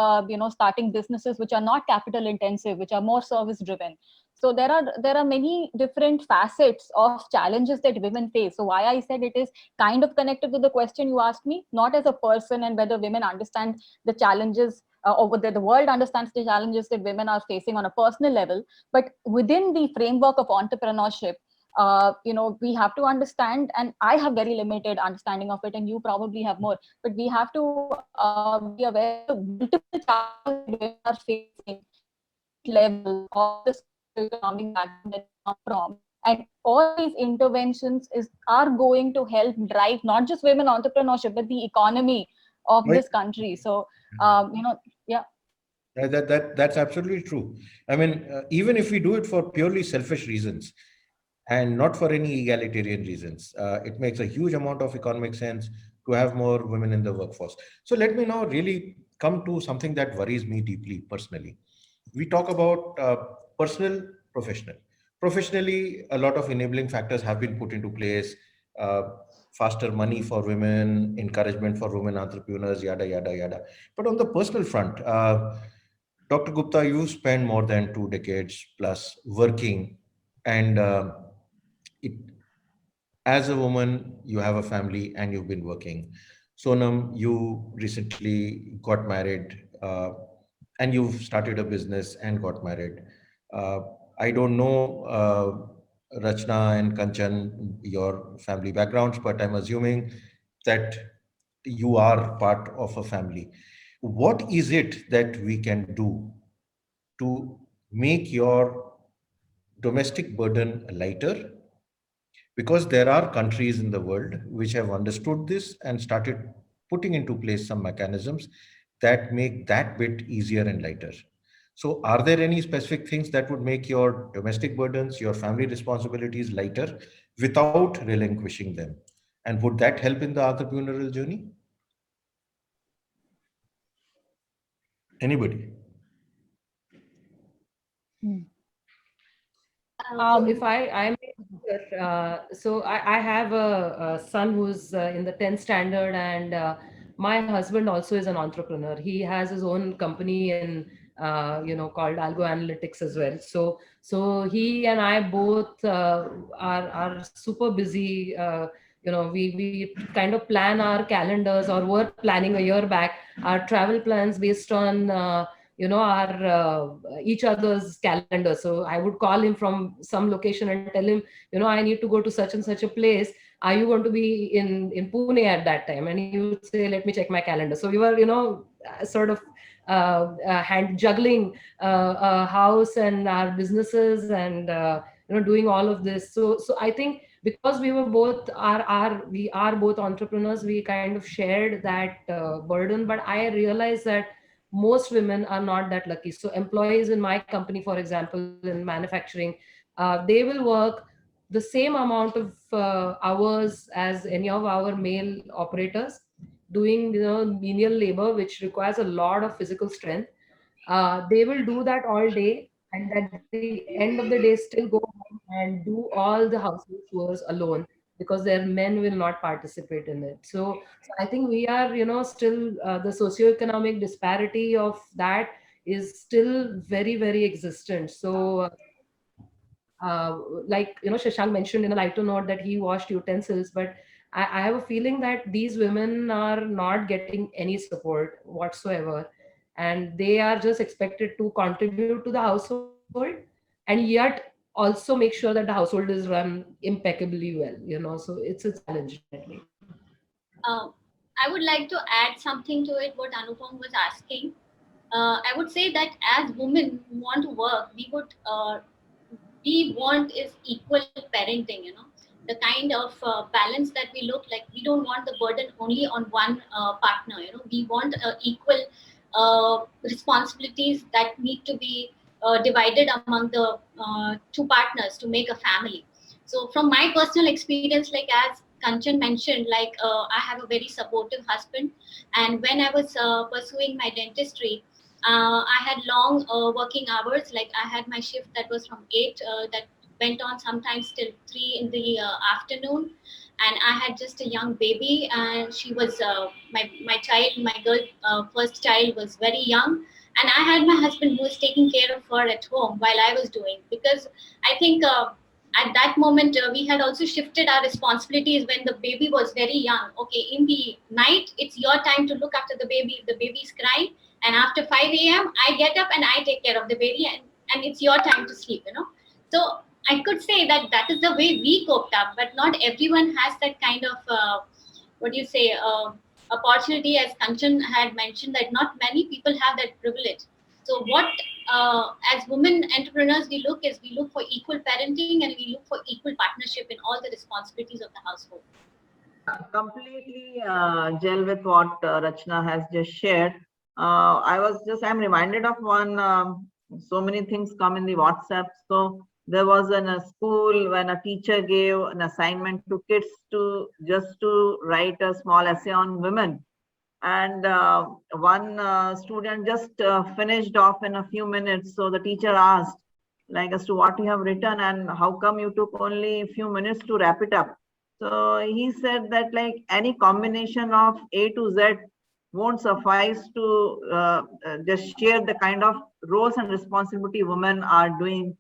starting businesses which are not capital intensive, which are more service driven. So there are many different facets of challenges that women face. So why I said it is kind of connected to the question you asked me, not as a person and whether women understand the challenges or whether the world understands the challenges that women are facing on a personal level, but within the framework of entrepreneurship, we have to understand, and I have very limited understanding of it, and you probably have more, but we have to be aware of multiple challenges that women are facing different levels of the economic background that they come from. And all these interventions are going to help drive not just women entrepreneurship, but the economy of Right. this country. So, yeah. That's absolutely true. I mean, even if we do it for purely selfish reasons, and not for any egalitarian reasons. It makes a huge amount of economic sense to have more women in the workforce. So let me now really come to something that worries me deeply personally. We talk about personal, professional. Professionally, a lot of enabling factors have been put into place. Uh, Faster money for women, encouragement for women entrepreneurs, yada yada yada. But on the personal front, Dr. Gupta, you spent more than 2 decades plus working, and it, as a woman, you have a family and you've been working. Sonam, you recently got married, and you've started a business and got married. Uh, I don't know, Rachana and Kanchan, your family backgrounds, but I'm assuming that you are part of a family. What is it that we can do to make your domestic burden lighter, because there are countries in the world which have understood this and started putting into place some mechanisms that make that bit easier and lighter. So are there any specific things that would make your domestic burdens, your family responsibilities lighter without relinquishing them? And would that help in the entrepreneurial journey? Anybody? So if I may, so I have a son who's in the 10th standard, and my husband also is an entrepreneur. He has his own company in, called Algo Analytics as well. So he and I both are super busy. We kind of plan our calendars, or were planning a year back our travel plans based on our each other's calendar. So I would call him from some location and tell him, I need to go to such and such a place. Are you going to be in Pune at that time? And he would say, let me check my calendar. So we were sort of hand juggling a house and our businesses, and doing all of this. So I think because we are both entrepreneurs, we kind of shared that burden. But I realized that most women are not that lucky. So employees in my company, for example, in manufacturing, they will work the same amount of hours as any of our male operators, doing menial labor, which requires a lot of physical strength. They will do that all day, and at the end of the day still go home and do all the household chores alone, because their men will not participate in it. So I think we are still, the socioeconomic disparity of that is still very, very existent. So like Shashank mentioned in a lighter note that he washed utensils, but I have a feeling that these women are not getting any support whatsoever, and they are just expected to contribute to the household, and yet also make sure that the household is run impeccably well. So it's a challenge, definitely. Uh, I would like to add something to it, what Anupam was asking. I would say that as women who want to work, we want is equal parenting, the kind of balance that we look like. We don't want the burden only on one partner, we want equal responsibilities that need to be divided among the two partners to make a family. So from my personal experience, like as Kanchan mentioned, like I have a very supportive husband, and when I was pursuing my dentistry, I had long working hours. Like I had my shift that was from 8, that went on sometimes till 3 in the afternoon, and I had just a young baby, and she was my child, my girl, first child was very young, and I had my husband who was taking care of her at home while I was doing, because I think. At that moment, we had also shifted our responsibilities when the baby was very young. Okay, in the night, it's your time to look after the baby. If the baby is crying, and after 5 a.m. I get up and I take care of the baby, and it's your time to sleep, So I could say that that is the way we coped up, but not everyone has that kind of what do you say opportunity. As Kanchan had mentioned, that not many people have that privilege. So what as women entrepreneurs we look for equal parenting, and we look for equal partnership in all the responsibilities of the household. Completely gel with what Rachana has just shared. I'm reminded of one, so many things come in the WhatsApp. So There was in a school when a teacher gave an assignment to kids to just to write a small essay on women. And one student just finished off in a few minutes. So the teacher asked, like, as to what you have written and how come you took only a few minutes to wrap it up. So he said that like any combination of A to Z won't suffice to just share the kind of roles and responsibility women are doing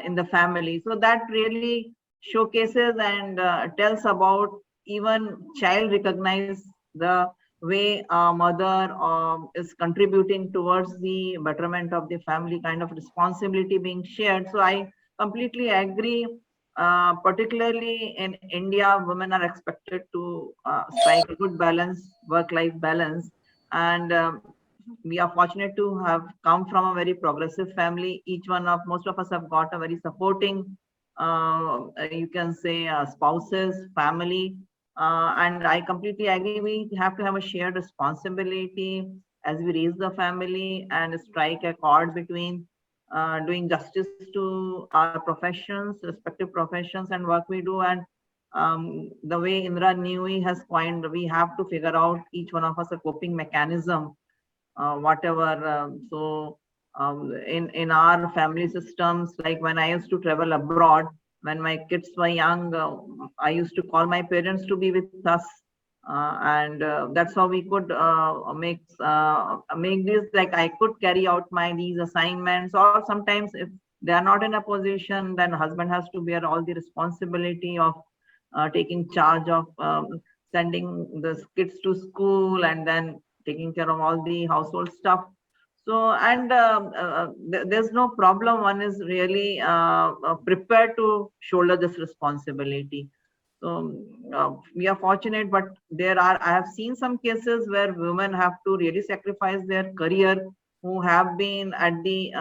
in the family. So that really showcases and tells about even child recognize the way a mother is contributing towards the betterment of the family, kind of responsibility being shared. So I completely agree. Particularly in India, women are expected to strike a good balance, work-life balance, and we are fortunate to have come from a very progressive family. Most of us have got a very supporting, you can say, spouses, family, and I completely agree. We have to have a shared responsibility as we raise the family and strike a chord between doing justice to our professions, respective professions, and work we do. And the way Indra Newey has coined, we have to figure out each one of us a coping mechanism, whatever. In our family systems, like when I used to travel abroad, when my kids were young, I used to call my parents to be with us, and that's how we could make this, like I could carry out my these assignments. Or sometimes if they are not in a position, then husband has to bear all the responsibility of taking charge of sending the kids to school and then taking care of all the household stuff. So, and there's no problem. One is really prepared to shoulder this responsibility. So we are fortunate, but I have seen some cases where women have to really sacrifice their career, who have been at the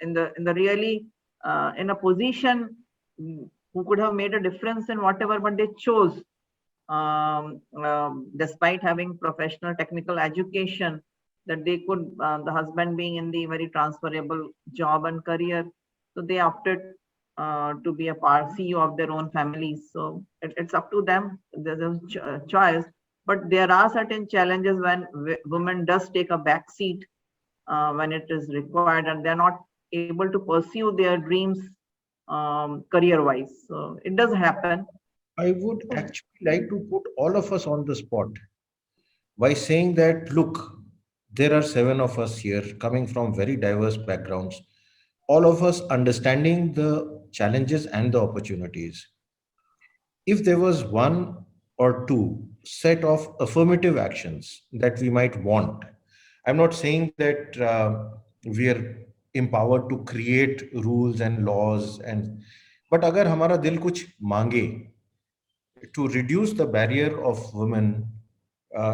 in the really in a position who could have made a difference in whatever, but they chose, despite having professional technical education, that they could, the husband being in the very transferable job and career, so they opted to be a part CEO of their own families. So it's up to them. There's a choice, but there are certain challenges when women does take a back seat when it is required, and they're not able to pursue their dreams career-wise. So it does happen. I would actually like to put all of us on the spot by saying that, look, there are seven of us here coming from very diverse backgrounds, all of us understanding the challenges and the opportunities. If there was one or two set of affirmative actions that we might want, I'm not saying that we are empowered to create rules and laws, and but अगर हमारा दिल कुछ मांगे to reduce the barrier of women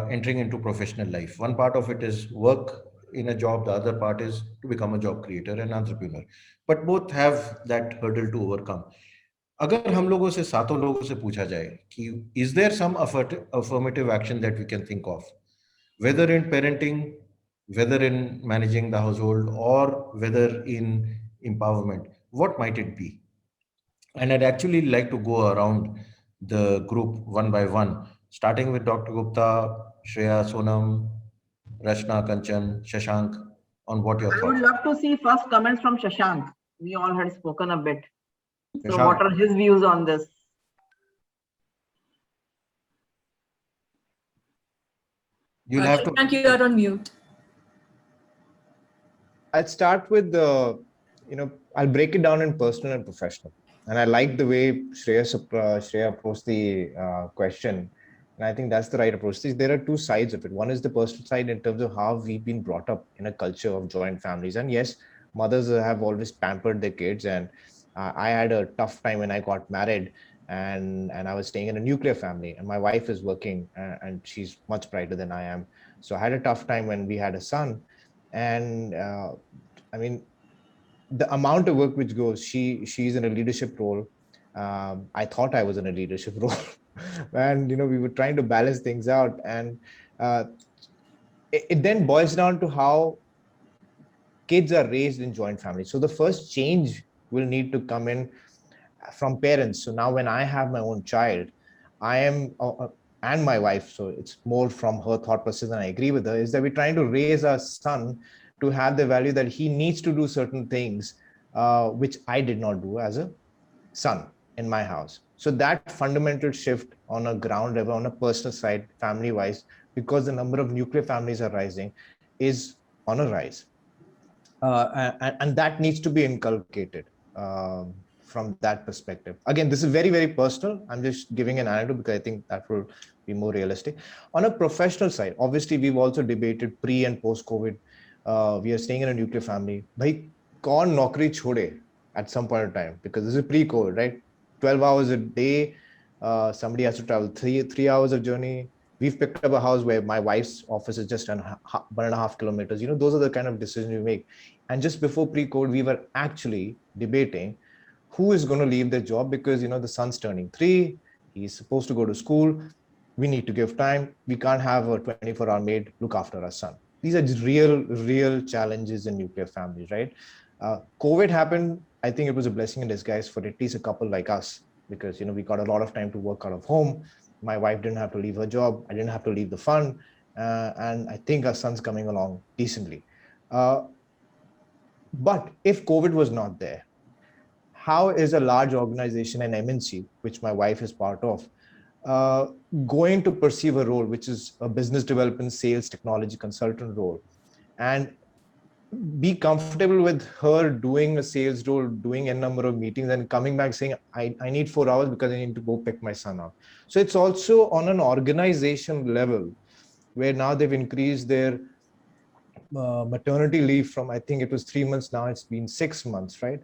entering into professional life. One part of it is work in a job, the other part is to become a job creator and entrepreneur. But both have that hurdle to overcome. अगर हम लोगों से सातों लोगों से पूछा जाए कि is there some affirmative action that we can think of, whether in parenting, whether in managing the household, or whether in empowerment, what might it be? And I'd actually like to go around the group one by one, starting with Dr. Gupta, Shreya, Sonam, Rachana, Kanchan, Shashank, on what your I would thoughts love to see first comments from Shashank. We all had spoken a bit. are. So Shashank, what are his views on this? you'll have to. Shashank, you are on mute. I'd start with I'll break it down in personal and professional. And I like the way Shreya approached the question. And I think that's the right approach. There are two sides of it. One is the personal side in terms of how we've been brought up in a culture of joint families. And yes, mothers have always pampered their kids. And I had a tough time when I got married, and I was staying in a nuclear family. And my wife is working, and she's much brighter than I am. So I had a tough time when we had a son. And I mean, the amount of work which goes, she's in a leadership role. I thought I was in a leadership role, and we were trying to balance things out. And it then boils down to how kids are raised in joint families. So the first change will need to come in from parents. So now when I have my own child, I am and my wife, so it's more from her thought process, and I agree with her, is that we're trying to raise our son to have the value that he needs to do certain things which I did not do as a son in my house. So that fundamental shift on a ground level, on a personal side, family wise, because the number of nuclear families are rising, is on a rise. And that needs to be inculcated from that perspective. Again, this is very, very personal. I'm just giving an anecdote because I think that will be more realistic. On a professional side, obviously, we've also debated pre and post COVID. We are staying in a nuclear family. Bhai, kaun naukri chhode at some point in time, because this is pre-COVID, right? 12 hours a day. Somebody has to travel three hours of journey. We've picked up a house where my wife's office is just 1.5 kilometers. Those are the kind of decisions we make. And just before pre-COVID, we were actually debating who is going to leave their job, because the son's turning 3, he's supposed to go to school, we need to give time, we can't have a 24-hour maid look after our son. These are just real challenges in nuclear families, right? COVID happened. I think it was a blessing in disguise for at least a couple like us, because we got a lot of time to work out of home. My wife didn't have to leave her job, I didn't have to leave the fund, and I think our son's coming along decently. But if COVID was not there, how is a large organization, an MNC, which my wife is part of, uh, going to perceive a role, which is a business development, sales, technology consultant role, and be comfortable with her doing a sales role, doing a number of meetings, and coming back saying, I need 4 hours because I need to go pick my son up. So it's also on an organization level where now they've increased their maternity leave from, I think it was 3 months, now it's been 6 months, right?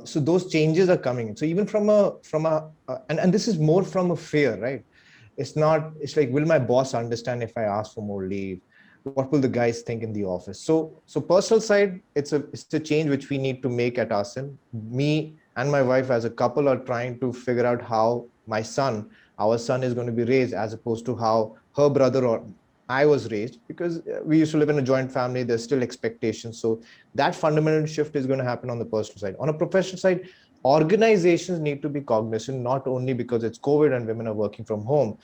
So those changes are coming. So even from and this is more from a fear, right? It's like, will my boss understand if I ask for more leave? What will the guys think in the office? So personal side, it's a change which we need to make at Asim. Me and my wife as a couple are trying to figure out how our son is going to be raised, as opposed to how her brother or I was raised, because we used to live in a joint family. There's still expectations. So that fundamental shift is going to happen on the personal side. On a professional side, organizations need to be cognizant, not only because it's COVID and women are working from home,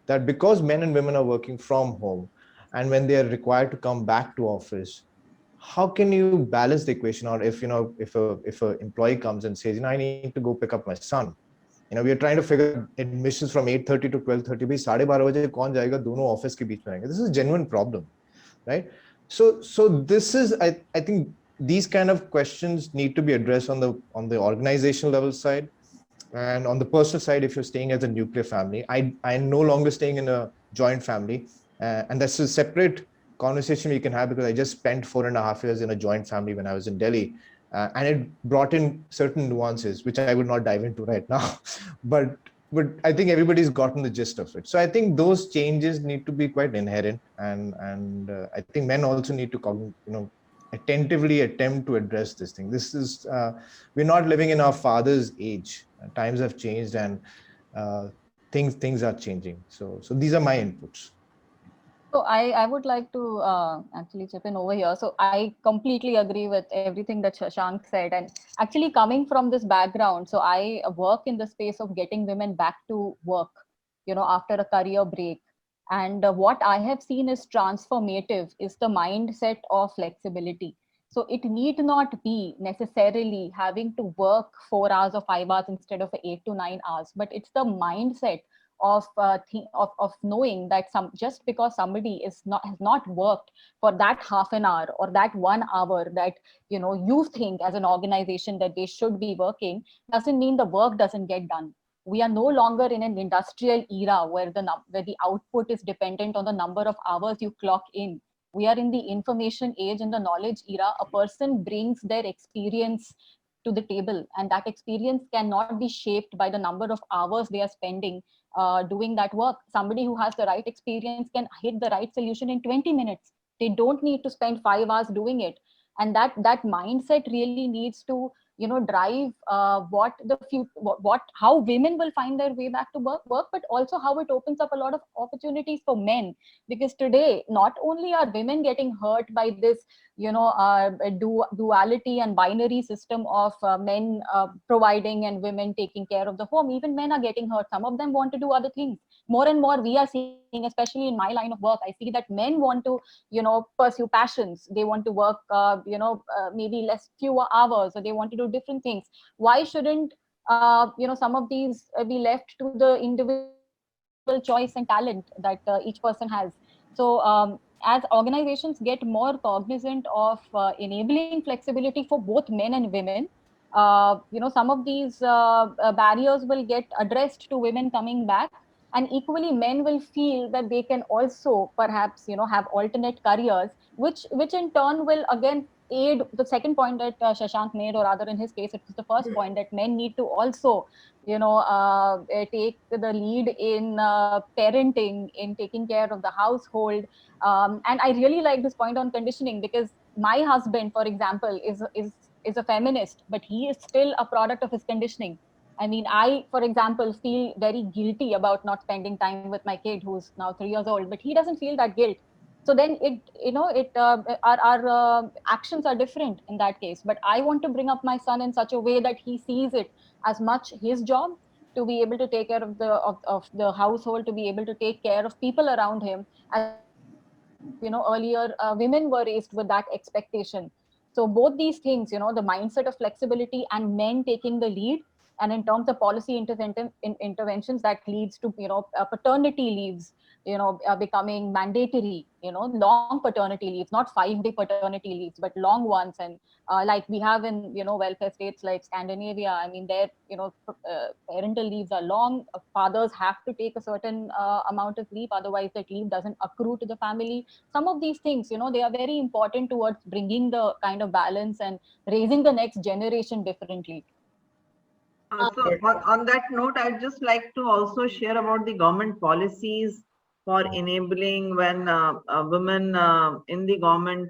that because men and women are working from home, and when they are required to come back to office, how can you balance the equation? Or if a employee comes and says, I need to go pick up my son, we are trying to figure out admissions from 8:30 to 12:30. Bhai 12:30 बजे कौन जाएगा, दोनों office के बीच में रहेंगे. This is a genuine problem, right? So this is, I think these kind of questions need to be addressed on the organizational level side. And on the personal side, if you're staying as a nuclear family, I'm no longer staying in a joint family, and that's a separate conversation we can have, because I just spent 4.5 years in a joint family when I was in Delhi, and it brought in certain nuances which I would not dive into right now. but I think everybody's gotten the gist of it. So I think those changes need to be quite inherent, and I think men also need to attentively attempt to address this thing. This is we're not living in our father's age. Times have changed, and things are changing. So these are my inputs. So I would like to actually chip in over here. So I completely agree with everything that Shashank said. And actually coming from this background, so I work in the space of getting women back to work, after a career break. And what I have seen is transformative is the mindset of flexibility. So it need not be necessarily having to work 4 hours or 5 hours instead of 8 to 9 hours, but it's the mindset of knowing that just because somebody has not worked for that half an hour or that 1 hour that you think as an organization that they should be working, doesn't mean the work doesn't get done. We are no longer in an industrial era where the output is dependent on the number of hours you clock in. We are in the information age, in the knowledge era. A person brings their experience to the table, and that experience cannot be shaped by the number of hours they are spending doing that work. Somebody who has the right experience can hit the right solution in 20 minutes. They don't need to spend 5 hours doing it. And that mindset really needs to drive how women will find their way back to work, but also how it opens up a lot of opportunities for men. Because today, not only are women getting hurt by this, duality and binary system of men providing and women taking care of the home, even men are getting hurt. Some of them want to do other things. More and more we are seeing, especially in my line of work, I see that men want to pursue passions. They want to work maybe fewer hours, or they want to do different things. Why shouldn't some of these be left to the individual choice and talent that each person has? So as organizations get more cognizant of enabling flexibility for both men and women, some of these barriers will get addressed to women coming back, and equally men will feel that they can also perhaps have alternate careers, which in turn will again aid the second point that Shashank made, or rather in his case it was the first point, that men need to also take the lead in parenting, in taking care of the household. And I really like this point on conditioning, because my husband, for example, is a feminist, but he is still a product of his conditioning. I mean, I, for example, feel very guilty about not spending time with my kid who's now 3 years old, but he doesn't feel that guilt. So then our actions are different in that case. But I want to bring up my son in such a way that he sees it as much his job to be able to take care of the household, to be able to take care of people around him, as earlier women were raised with that expectation. So both these things, the mindset of flexibility and men taking the lead, and in terms of policy interventions, that leads to paternity leaves becoming mandatory, long paternity leaves, not 5-day paternity leaves, but long ones. And like we have in welfare states like Scandinavia, I mean, there parental leaves are long. Fathers have to take a certain amount of leave, otherwise that leave doesn't accrue to the family. Some of these things, they are very important towards bringing the kind of balance and raising the next generation differently. So on that note, I'd just like to also share about the government policies for enabling when women in the government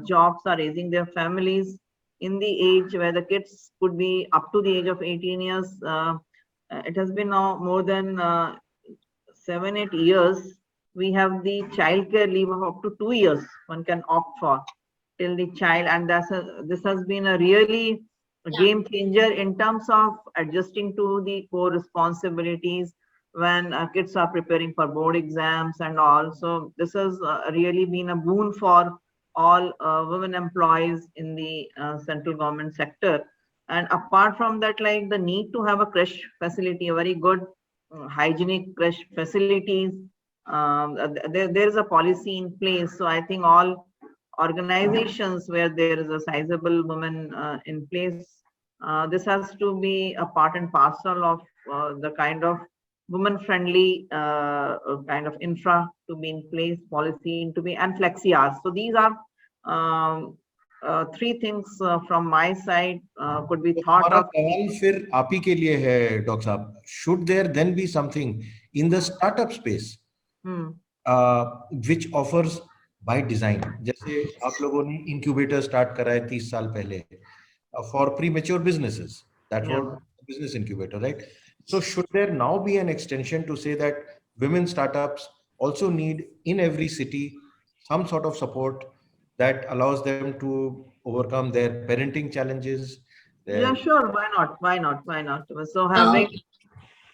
jobs are raising their families in the age where the kids could be up to the age of 18 years. It has been now more than 7-8 years. We have the childcare leave of up to 2 years one can opt for till the child, and this has been a really game changer in terms of adjusting to the core responsibilities when kids are preparing for board exams and all. So this has really been a boon for all women employees in the central government sector. And apart from that, like the need to have a creche facility, a very good hygienic creche facilities, there is a policy in place. So I think all organizations where there is a sizable woman in place, this has to be a part and parcel of the kind of woman friendly kind of infra to be in place, policy to be, and flexi hours. So these are three things from my side could be thought हमारा of. सवाल फिर आप ही के लिए है doctor साहब. Should there then be something in the startup space which offers by design? जैसे आप लोगों ने incubator start करा है 30 साल पहले for premature businesses. That was business incubator, right? So should there now be an extension to say that women startups also need in every city some sort of support that allows them to overcome their parenting challenges? Yeah, sure. Why not? Why not? Why not? So having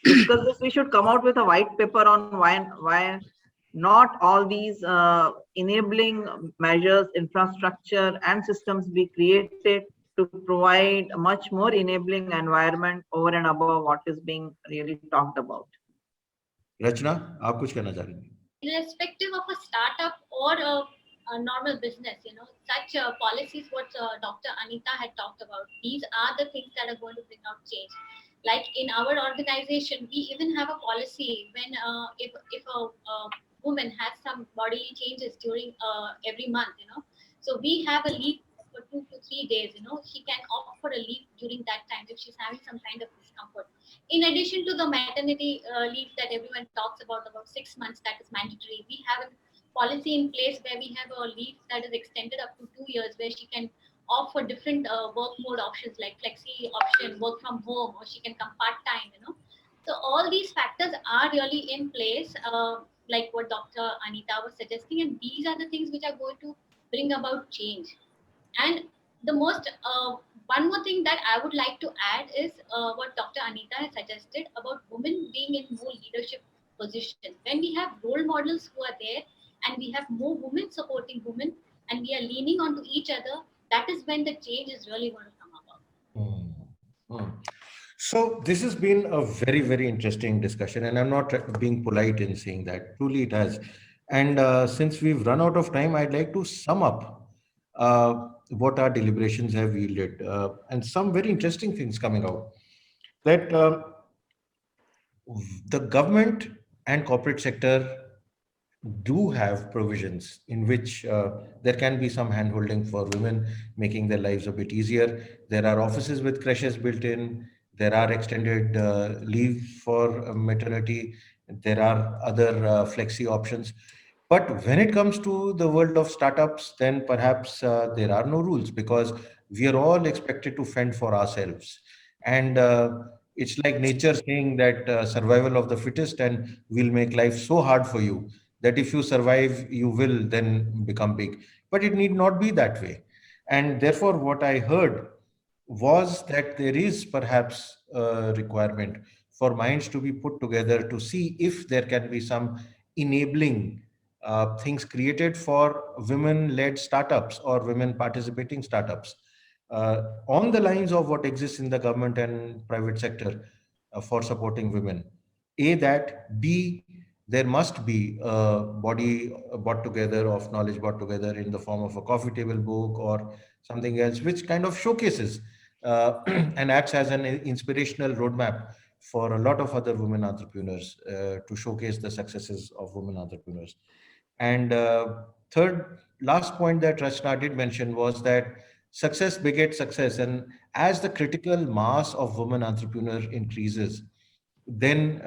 discussed this, we should come out with a white paper on why not all these enabling measures, infrastructure, and systems be created to provide a much more enabling environment over and above what is being really talked about. रचना, आप कुछ कहना चाह रही हैं? Irrespective of a startup or a normal business, such policies what Dr. Anita had talked about, these are the things that are going to bring out change. Like in our organization, we even have a policy when if a woman has some bodily changes during every month, so we have a leave for 2 to 3 days, she can opt for a leave during that time if she's having some kind of discomfort. In addition to the maternity leave that everyone talks about 6 months, that is mandatory, we have a policy in place where we have a leave that is extended up to 2 years, where she can opt for different work mode options like flexi option, work from home, or she can come part time, So all these factors are really in place, like what Dr. Anita was suggesting, and these are the things which are going to bring about change. And the most one more thing that I would like to add is what Dr. Anita has suggested about women being in more leadership positions. When we have role models who are there and we have more women supporting women and we are leaning onto each other, that is when the change is really going to come about. Mm. Mm. So this has been a very, very interesting discussion, and I'm not being polite in saying that. Truly, it has. And since we've run out of time, I'd like to sum up what our deliberations have yielded, and some very interesting things coming out. That the government and corporate sector do have provisions in which there can be some handholding for women, making their lives a bit easier. There are offices with creches built in. There are extended leave for maternity. There are other flexi options. But when it comes to the world of startups, then perhaps there are no rules because we are all expected to fend for ourselves. And it's like nature saying that survival of the fittest, and we'll make life so hard for you that if you survive, you will then become big. But it need not be that way. And therefore, what I heard was that there is perhaps a requirement for minds to be put together to see if there can be some enabling things created for women led startups or women participating startups on the lines of what exists in the government and private sector for supporting women. A, that. B, there must be a body brought together of knowledge brought together in the form of a coffee table book or something else, which kind of showcases and acts as an inspirational roadmap for a lot of other women entrepreneurs to showcase the successes of women entrepreneurs. And third, last point that Rachana did mention was that success begets success. And as the critical mass of women entrepreneurs increases, then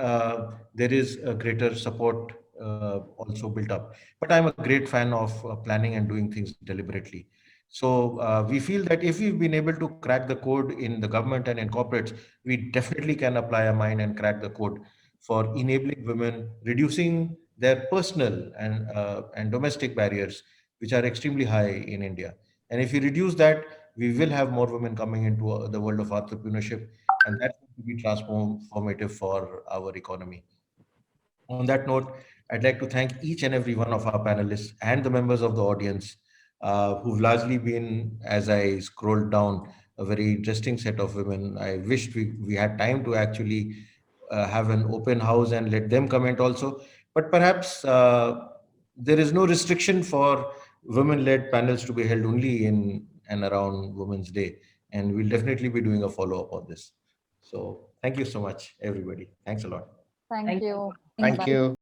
there is a greater support also built up. But I'm a great fan of planning and doing things deliberately. So we feel that if we've been able to crack the code in the government and in corporates, we definitely can apply a mind and crack the code for enabling women, reducing their personal and domestic barriers, which are extremely high in India. And if we reduce that, we will have more women coming into the world of entrepreneurship, and that's going to be transformative for our economy. On that note, I'd like to thank each and every one of our panelists and the members of the audience who've largely been, as I scrolled down, a very interesting set of women. I wished we had time to actually have an open house and let them comment also. But perhaps there is no restriction for women-led panels to be held only in and around Women's Day. And we'll definitely be doing a follow-up on this. So thank you so much, everybody. Thanks a lot. Thank Thank you. you. Thank Bye. you.